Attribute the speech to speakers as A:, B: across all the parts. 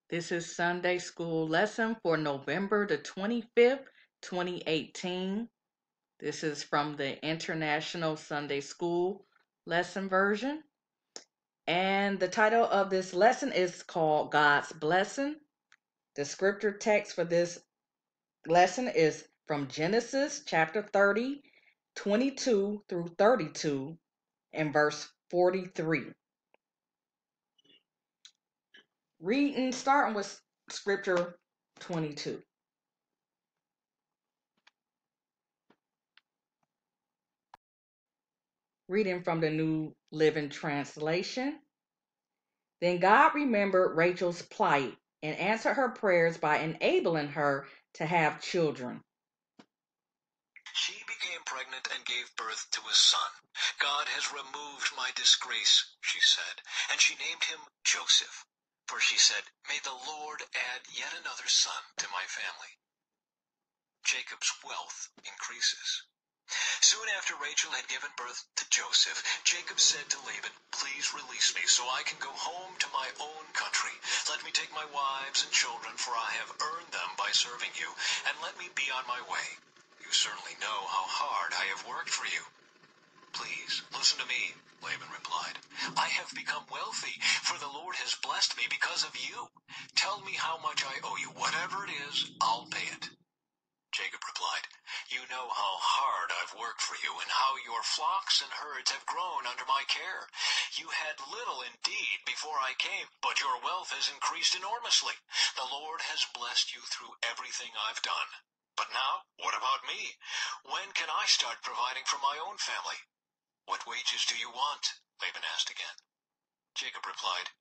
A: This is Sunday School lesson for November the 25th, 2018. This is from the International Sunday School lesson version. And the title of this lesson is called God's Blessing. The scripture text for this lesson is from Genesis chapter 30, 22 through 32, and verse 43. Starting with scripture 22. Reading from the New Living Translation. Then God remembered Rachel's plight and answered her prayers by enabling her to have children.
B: She became pregnant and gave birth to a son. God has removed my disgrace, she said, and she named him Joseph. For she said, may the Lord add yet another son to my family. Jacob's wealth increases. Soon after Rachel had given birth to Joseph, Jacob said to Laban, please release me so I can go home to my own country. Let me take my wives and children, for I have earned them by serving you, and let me be on my way. You certainly know how hard I have worked for you. Please, listen to me, Laban replied. I have become wealthy, for the Lord has blessed me because of you. Tell me how much I owe you. Whatever it is, I'll pay it. Jacob replied, you know how hard I've worked for you, and how your flocks and herds have grown under my care. You had little indeed before I came, but your wealth has increased enormously. The Lord has blessed you through everything I've done. But now, what about me? When can I start providing for my own family? What wages do you want? Laban asked again. Jacob replied,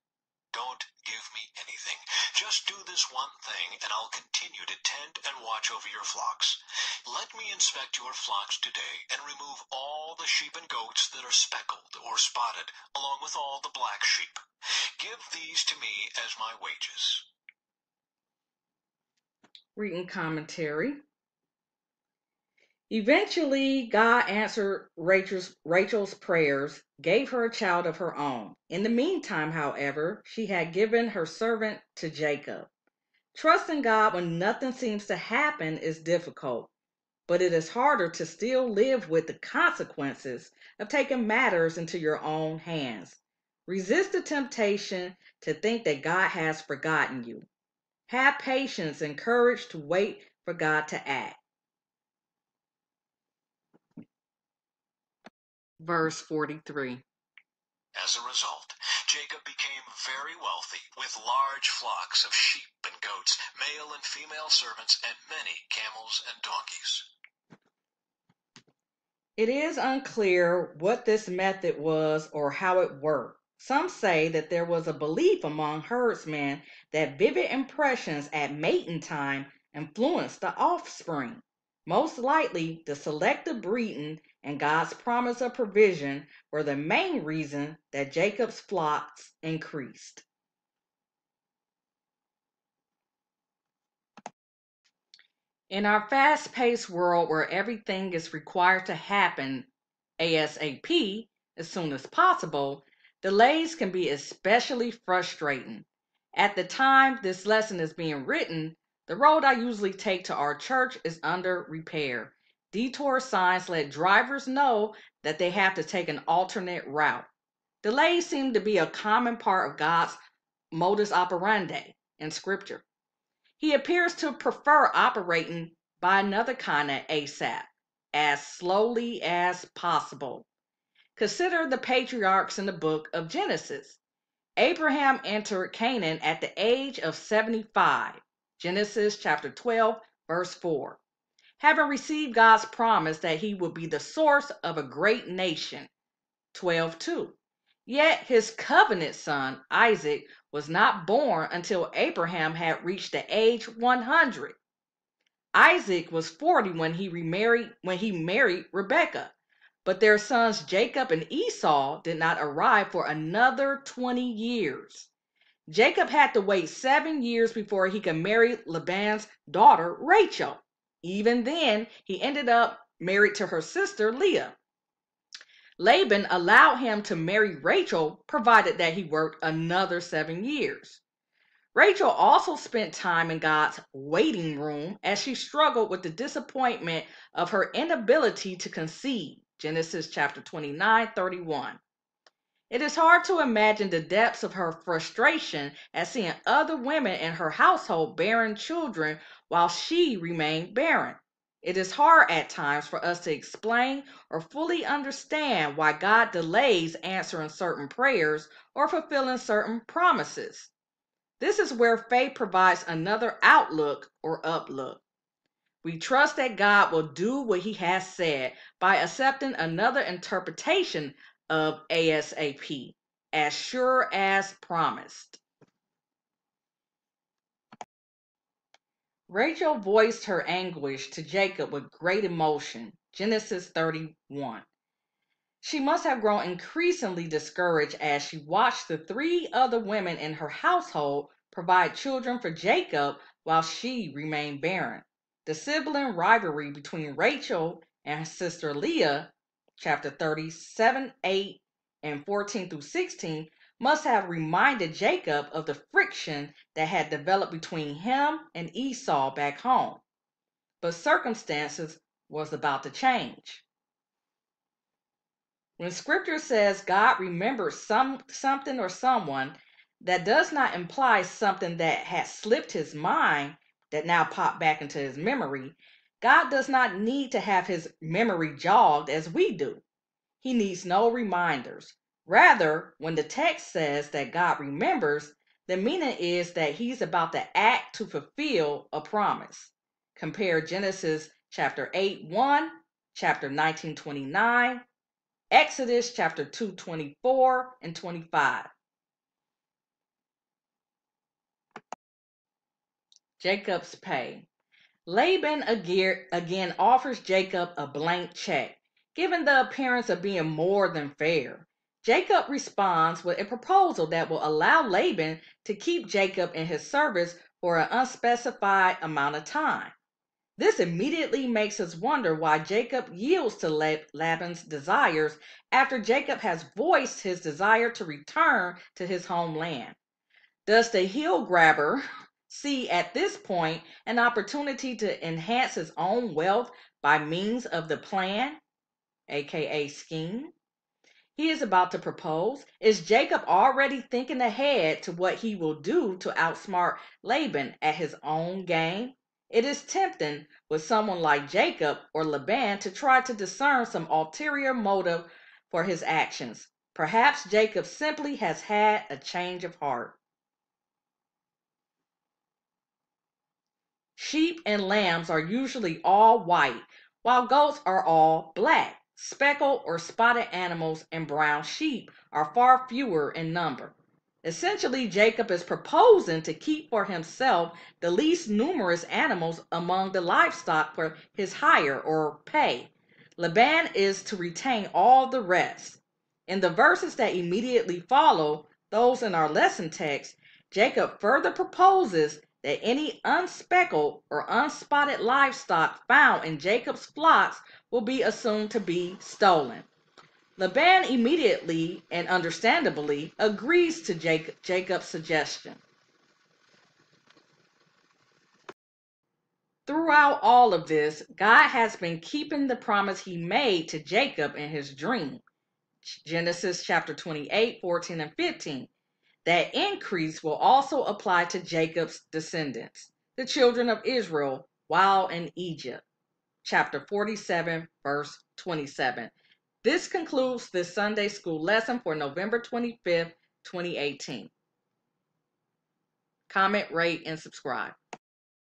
B: don't give me anything. Just do this one thing, and I'll continue to tend and watch over your flocks. Let me inspect your flocks today and remove all the sheep and goats that are speckled or spotted, along with all the black sheep. Give these to me as my wages.
A: Reading commentary. Eventually, God answered Rachel's prayers, gave her a child of her own. In the meantime, however, she had given her servant to Jacob. Trusting God when nothing seems to happen is difficult, but it is harder to still live with the consequences of taking matters into your own hands. Resist the temptation to think that God has forgotten you. Have patience and courage to wait for God to act. Verse 43.
B: As a result, Jacob became very wealthy, with large flocks of sheep and goats, male and female servants, and many camels and donkeys.
A: It is unclear what this method was or how it worked. Some say that there was a belief among herdsmen that vivid impressions at mating time influenced the offspring. Most likely, the selective breeding and God's promise of provision were the main reason that Jacob's flocks increased. In our fast paced world where everything is required to happen ASAP, as soon as possible, delays can be especially frustrating. At the time this lesson is being written, the road I usually take to our church is under repair. Detour signs let drivers know that they have to take an alternate route. Delays seem to be a common part of God's modus operandi in Scripture. He appears to prefer operating by another kind of ASAP, as slowly as possible. Consider the patriarchs in the book of Genesis. Abraham entered Canaan at the age of 75. Genesis chapter 12, verse 4. Having received God's promise that he would be the source of a great nation. 12:2. Yet his covenant son, Isaac, was not born until Abraham had reached the age 100. Isaac was 40 when he married Rebekah, but their sons Jacob and Esau did not arrive for another 20 years. Jacob had to wait 7 years before he could marry Laban's daughter Rachel. Even then, he ended up married to her sister Leah. Laban allowed him to marry Rachel provided that he worked another 7 years. Rachel also spent time in God's waiting room as she struggled with the disappointment of her inability to conceive. Genesis chapter 29:31. It is hard to imagine the depths of her frustration at seeing other women in her household bearing children while she remained barren. It is hard at times for us to explain or fully understand why God delays answering certain prayers or fulfilling certain promises. This is where faith provides another outlook or uplook. We trust that God will do what he has said by accepting another interpretation of ASAP, as sure as promised. Rachel voiced her anguish to Jacob with great emotion. Genesis 31. She must have grown increasingly discouraged as she watched the three other women in her household provide children for Jacob while she remained barren. The sibling rivalry between Rachel and her sister Leah, chapter 37, 8, and 14 through 16, must have reminded Jacob of the friction that had developed between him and Esau back home. But circumstances was about to change. When scripture says God remembers something or someone, that does not imply something that has slipped his mind that now popped back into his memory. God does not need to have his memory jogged as we do. He needs no reminders. Rather, when the text says that God remembers, the meaning is that he's about to act to fulfill a promise. Compare Genesis chapter 8:1, chapter 19:29, Exodus chapter 2:24 and 25. Jacob's pay. Laban again offers Jacob a blank check, given the appearance of being more than fair. Jacob responds with a proposal that will allow Laban to keep Jacob in his service for an unspecified amount of time. This immediately makes us wonder why Jacob yields to Laban's desires after Jacob has voiced his desire to return to his homeland. Does the heel grabber see at this point an opportunity to enhance his own wealth by means of the plan, aka scheme, he is about to propose? Is Jacob already thinking ahead to what he will do to outsmart Laban at his own game? It is tempting with someone like Jacob or Laban to try to discern some ulterior motive for his actions. Perhaps Jacob simply has had a change of heart. Sheep and lambs are usually all white, while goats are all black. Speckled or spotted animals and brown sheep are far fewer in number. Essentially, Jacob is proposing to keep for himself the least numerous animals among the livestock for his hire or pay. Laban is to retain all the rest. In the verses that immediately follow, those in our lesson text, Jacob further proposes that any unspeckled or unspotted livestock found in Jacob's flocks will be assumed to be stolen. Laban immediately and understandably agrees to Jacob's suggestion. Throughout all of this, God has been keeping the promise he made to Jacob in his dream. Genesis chapter 28, 14 and 15. That increase will also apply to Jacob's descendants, the children of Israel, while in Egypt. Chapter 47, verse 27. This concludes this Sunday school lesson for November 25th, 2018. Comment, rate, and subscribe.